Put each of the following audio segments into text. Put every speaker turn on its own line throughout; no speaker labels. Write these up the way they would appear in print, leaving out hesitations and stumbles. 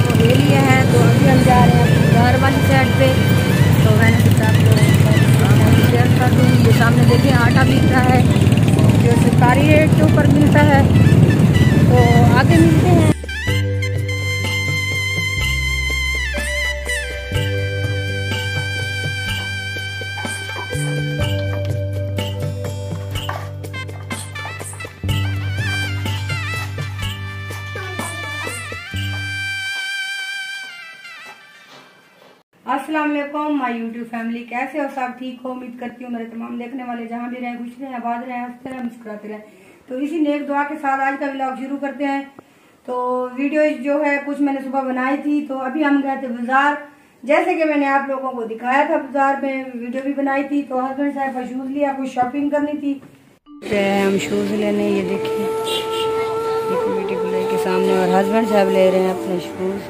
है वो ले लिया है। तो अभी हम जा रहे हैं घर वाली साइड पे। तो मैंने सोचा आपको शेयर कर दूँ। ये सामने देखिए आटा बिक रहा है जो सरकारी रेट के ऊपर मिलता है। तो आगे मिलते हैं। अस्सलाम वालेकुम माय यूट्यूब फैमिली, कैसे हो सब? ठीक हो? उम्मीद करती हूँ मेरे तमाम देखने वाले जहाँ भी रहे खुश रहे, आबाद रहे, हंसते रहे, मुस्कुराते रहे। तो इसी नेक दुआ के साथ आज का व्लॉग शुरू करते हैं। तो वीडियो जो है कुछ मैंने सुबह बनाई थी। तो अभी हम गए थे बाजार, जैसे कि मैंने आप लोगों को दिखाया था। बाजार में वीडियो भी बनाई थी। तो हस्बैंड साहब का शूज लिया, कुछ शॉपिंग करनी थी। हम शूज लेने, ये देखिए कमेटी गुलाई के सामने, और हस्बैंड साहब ले रहे हैं अपने शूज।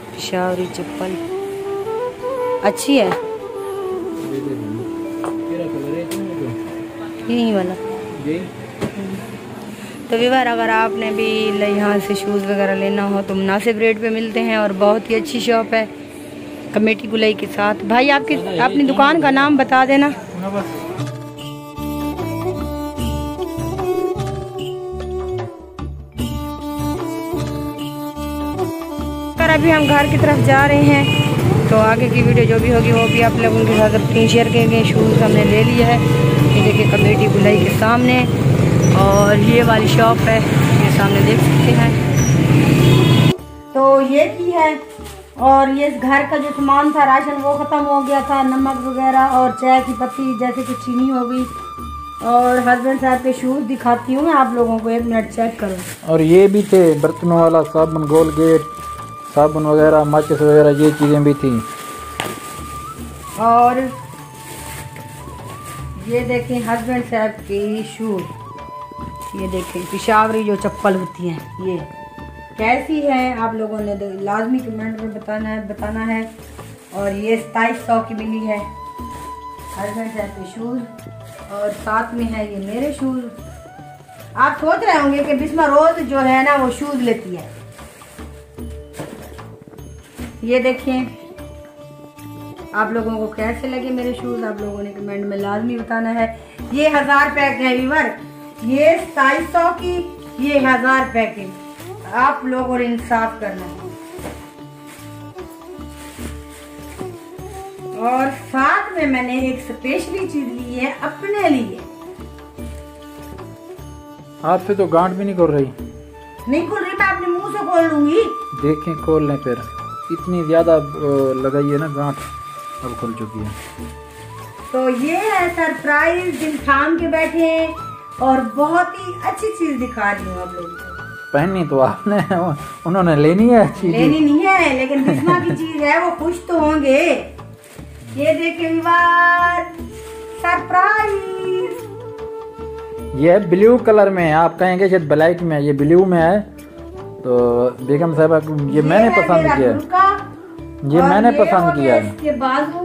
पेशावरी चप्पल अच्छी है, यही वाला। तो व्यूअर, अगर आपने भी यहाँ से शूज़ वगैरह लेना हो तो मुनासिब रेट पे मिलते हैं और बहुत ही अच्छी शॉप है कमेटी गुलाई के साथ। भाई आपकी अपनी दुकान का नाम बता देना। अभी हम घर की तरफ जा रहे हैं। तो आगे की वीडियो जो भी होगी वो भी आप लोगों के साथ अपनी शेयर करेंगे। शूज़ हमने ले लिया है, ये देखिए कमेटी गुलाई के सामने, और ये वाली शॉप है, ये सामने देख सकते हैं। तो ये की है, और ये घर का जो सामान था राशन वो ख़त्म हो गया था, नमक वगैरह और चाय की पत्ती जैसे कि चीनी हो गई। और हस्बैंड साहब के शूज़ दिखाती हूँ मैं आप लोगों को, एक मिनट चेक करो।
और ये भी थे बर्तनों वाला साबुन, गोलगेट साबुन वगैरह, माचिस वगैरह, ये चीज़ें भी थी।
और ये देखें हस्बैंड साहब की शूज, ये देखें पेशावरी जो चप्पल होती हैं, ये कैसी है आप लोगों ने लाजमी कमेंट में बताना है। और ये 2700 की मिली है हस्बैंड साहब के शूज, और साथ में है ये मेरे शूज। आप सोच रहे होंगे कि बिस्मा रोज जो है ना वो शूज लेती है। ये देखिए आप लोगों को कैसे लगे मेरे शूज, आप लोगों ने कमेंट में लाजमी बताना है। ये 1000 रुपए के है व्यूअर, ये 2700 की, ये 1000 रुपए के। आप लोगों ने इंसाफ करना है। और साथ में मैंने एक स्पेशली चीज ली है अपने लिए।
आपसे तो गांठ भी नहीं खोल रही।
नहीं खोल रही, मैं अपने मुंह से खोल लूंगी।
देखें खोल लें, फिर इतनी ज्यादा लगाई है ना गांठ, अब खुल चुकी है।
तो ये है सरप्राइज, दिल थाम के बैठे हैं और बहुत ही अच्छी चीज दिखा रही हूँ आप लोगों को। पहननी
तो आपने, उन्होंने लेनी है।
लेनी नहीं है, लेकिन बिस्मा की चीज है, वो खुश तो होंगे। ये देखिए सरप्राइज,
ये ब्लू कलर में है, आप कहेंगे शायद ब्लैक में है, ये ब्लू में है। तो बेगम साहबा ये मैंने पसंद किया है, ये मैंने पसंद किया है।
इसके बाजू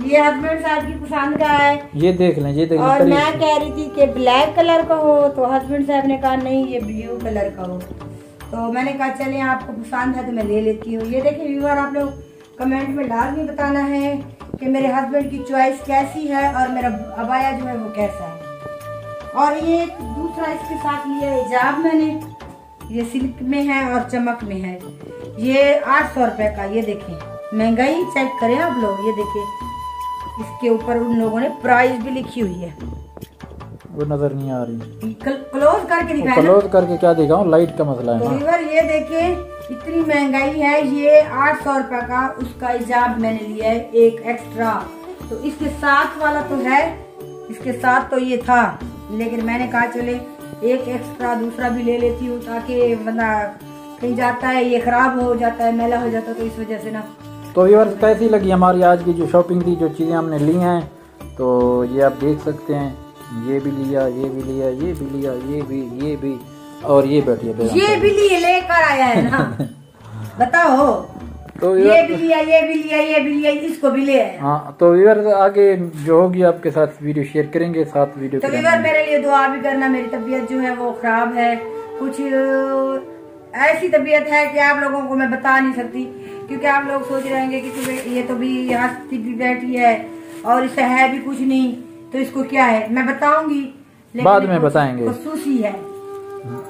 ये हस्बैंड साहब की पसंद का है,
ये देख लें, ये देख लें।
और मैं कह रही थी कि ब्लैक कलर का हो, तो हस्बैंड साहब ने कहा नहीं ये ब्लू कलर का हो। तो मैंने कहा चले आपको पसंद है तो मैं ले लेती हूँ। ये देखिए व्यूअर, आप लोग कमेंट में लाजमी बताना है कि मेरे हस्बैंड की चॉइस कैसी है और मेरा अबाया जो है वो कैसा है। और ये दूसरा इसके साथ लिया हिजाब मैंने, ये सिल्क में है और चमक में है, ये 800 रुपए का। ये देखें महंगाई चेक करें आप लोग, ये देखें इसके ऊपर उन लोगों ने प्राइस भी लिखी हुई है।
वो नजर नहीं आ रही,
क्लोज करके दिखाएं।
क्लोज करके क्या दिखाऊं, लाइट का मसला है।
तो व्यूअर ये देखें इतनी महंगाई है, ये 800 रुपए का उसका हिजाब मैंने लिया है एक एक्स्ट्रा। तो इसके साथ वाला तो है, इसके साथ तो ये था, लेकिन मैंने कहा चले एक एक्स्ट्रा दूसरा भी ले लेती हूँ, ताकि बंदा कहीं जाता है ये खराब हो जाता है, मैला हो जाता है, तो इस वजह से ना।
तो व्यूअर्स कैसी लगी हमारी आज की जो शॉपिंग थी, जो चीज़ें हमने ली हैं, तो ये आप देख सकते हैं। ये भी लिया, ये भी लिया, ये भी लिया, ये भी और ये बैठिए,
ये भी लिए लेकर आया है ना। बताओ, तो ये भी लिया, ये भी लिया, ये भी लिया, इसको भी ले आया।
हाँ, तो व्यूअर्स आगे जो होगी आपके साथ वीडियो शेयर करेंगे, साथ वीडियो।
तो व्यूअर मेरे लिए दुआ भी करना, मेरी तबीयत जो है वो खराब है, कुछ ऐसी तबीयत है कि आप लोगों को मैं बता नहीं सकती, क्योंकि आप लोग सोच रहे होंगे कि ये तो भी हंसती भी बैठी है और इसे है भी कुछ नहीं, तो इसको क्या है मैं बताऊंगी,
बाद में बताएंगे।
खसूसी है।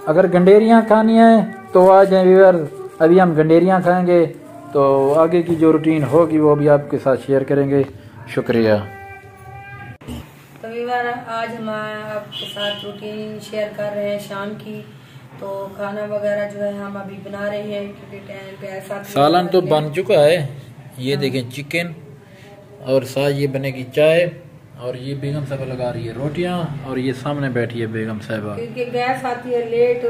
अगर गंडेरियां खानी है तो आ जाए व्यूअर, अभी हम गंडेरियां खाएंगे, तो आगे की जो रूटीन होगी वो भी आपके साथ शेयर करेंगे। शुक्रिया।
तो व्यूअर आज हम आपके साथ रूटीन शेयर कर रहे हैं शाम की। तो खाना वगैरह जो है हम अभी बना रहे हैं, क्योंकि टाइम पे ऐसा
सालन तो बन चुका है, ये देखें चिकन, और साथ ये बनेगी चाय, और ये बेगम साहबा लगा रही है रोटियां, और ये सामने बैठी है बेगम साहबा।
क्योंकि गैस आती है लेट,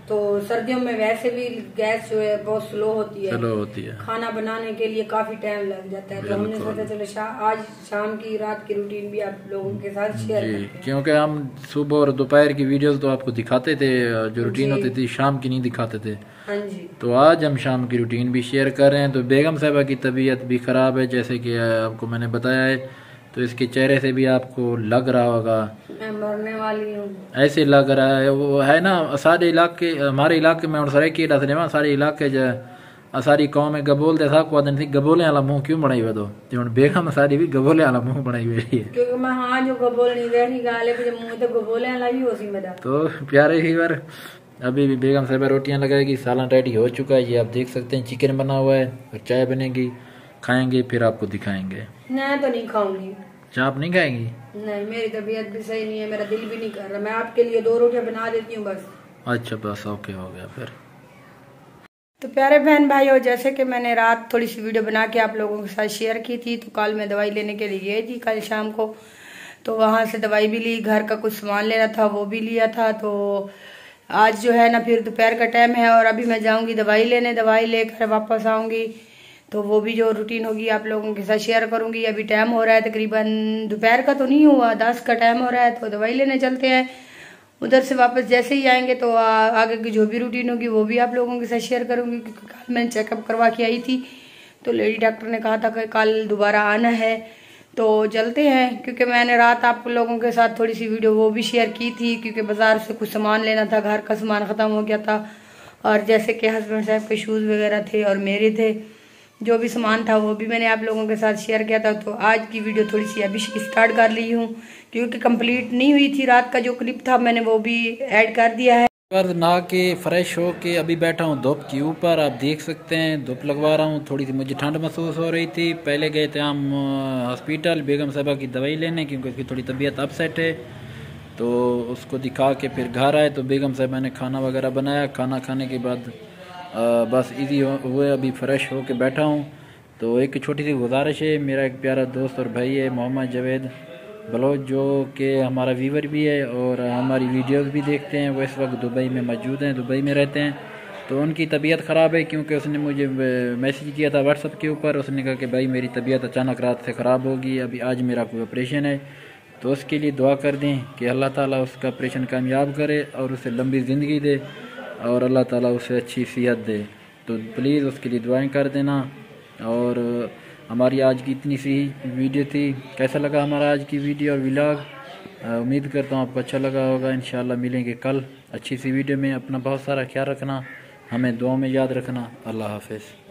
तो सर्दियों में वैसे भी गैस जो है बहुत स्लो होती है, खाना बनाने के लिए काफी टाइम लग जाता है। तो हमने सोचा चलो आज शाम की रात की रूटीन भी आप लोगों के साथ शेयर करते हैं,
क्योंकि हम सुबह और दोपहर की वीडियोस तो आपको दिखाते थे, जो रूटीन होती थी शाम की नहीं दिखाते थे।
हाँ जी। तो
आज हम शाम की रूटीन भी शेयर कर रहे हैं। तो बेगम साहबा की तबीयत भी खराब है, जैसे कि आपको मैंने बताया है, तो इसके चेहरे से भी आपको लग रहा होगा
मैं मरने वाली हूँ,
ऐसे लग रहा है। वो है ना, सारे इलाके, हमारे इलाके में और सारे की दसने सारे इलाके जो सारी कौम में गबोल दे साहब को आदन थी, गबोले वाला मुंह क्यों बनाई हुआ? तो बेगम सारी भी गबोले वाला मुंह बनाई हुई है,
क्योंकि मैं हाँ जो गबोल नहीं रहनी गाले पे मुंह तो गबोले वाला भी हो सी मेरा।
तो प्यारे व्यूअर अभी भी बेगम साहब रोटियां लगाएगी, सालन रेडी हो चुका है, ये आप देख सकते हैं, चिकन बना हुआ है और चाय बनेगी, खाएंगे फिर आपको दिखाएंगे।
मैं तो नहीं खाऊंगी।
चाय आप नहीं खाएंगी?
नहीं, मेरी तबीयत भी सही नहीं है, मेरा दिल भी नहीं कर रहा, मैं आपके लिए 2 रोटियां बना देती हूँ बस।
अच्छा बस, ओके हो गया फिर।
तो प्यारे बहन भाइयों, जैसे कि मैंने रात थोड़ी सी वीडियो बना के आप लोगों के साथ शेयर की थी, तो कल मैं दवाई लेने के लिए गई थी कल शाम को, तो वहां से दवाई भी ली, घर का कुछ सामान लेना था वो भी लिया था। तो आज जो है ना फिर दोपहर का टाइम है और अभी मैं जाऊंगी दवाई लेने, दवाई लेकर वापस आऊंगी, तो वो भी जो रूटीन होगी आप लोगों के साथ शेयर करूंगी। अभी टाइम हो रहा है तकरीबन दोपहर का तो नहीं हुआ, 10 का टाइम हो रहा है, तो दवाई लेने चलते हैं। उधर से वापस जैसे ही आएंगे तो आगे की जो भी रूटीन होगी वो भी आप लोगों के साथ शेयर करूंगी, क्योंकि कल मैंने चेकअप करवा के आई थी, तो लेडी डॉक्टर ने कहा था कि कल दोबारा आना है। तो चलते हैं, क्योंकि मैंने रात आप लोगों के साथ थोड़ी सी वीडियो वो भी शेयर की थी, क्योंकि बाजार से कुछ सामान लेना था, घर का सामान ख़त्म हो गया था, और जैसे कि हस्बैंड साहब के शूज़ वगैरह थे और मेरे थे, जो भी सामान था वो भी मैंने आप लोगों के साथ शेयर किया था। तो आज की वीडियो थोड़ी सी अभी स्टार्ट कर ली हूँ, क्योंकि कंप्लीट नहीं हुई थी, रात का जो क्लिप था मैंने वो भी ऐड कर दिया है।
पर नहा के फ्रेश हो के अभी बैठा हूँ धूप के ऊपर, आप देख सकते हैं धूप लगवा रहा हूँ। थोड़ी सी मुझे ठंड महसूस हो रही थी। पहले गए थे हम हॉस्पिटल बेगम साहबा की दवाई लेने, क्योंकि उसकी थोड़ी तबीयत अपसेट है, तो उसको दिखा के फिर घर आए। तो बेगम साहबा ने खाना वगैरह बनाया, खाना खाने के बाद बस इजी हुए, अभी फ्रेश हो के बैठा हूँ। तो एक छोटी सी गुजारिश है, मेरा एक प्यारा दोस्त और भाई है मोहम्मद जावेद बलोच, जो कि हमारा व्यूवर भी है और हमारी वीडियोस भी देखते हैं, वो इस वक्त दुबई में मौजूद हैं, दुबई में रहते हैं। तो उनकी तबीयत ख़राब है, क्योंकि उसने मुझे मैसेज किया था व्हाट्सअप के ऊपर, उसने कहा कि भाई मेरी तबीयत अचानक रात से ख़राब होगी, अभी आज मेरा कोई ऑपरेशन है, तो उसके लिए दुआ कर दें कि अल्लाह ताला उसका ऑपरेशन कामयाब करे और उसे लंबी ज़िंदगी दे और अल्लाह ताला उसे अच्छी सेहत दे। तो प्लीज़ उसके लिए दुआएं कर देना। और हमारी आज की इतनी सी वीडियो थी। कैसा लगा हमारा आज की वीडियो और व्लॉग? उम्मीद करता हूँ आपको अच्छा लगा होगा। इंशाल्लाह मिलेंगे कल अच्छी सी वीडियो में। अपना बहुत सारा ख्याल रखना, हमें दुआ में याद रखना। अल्लाह हाफ़िज़।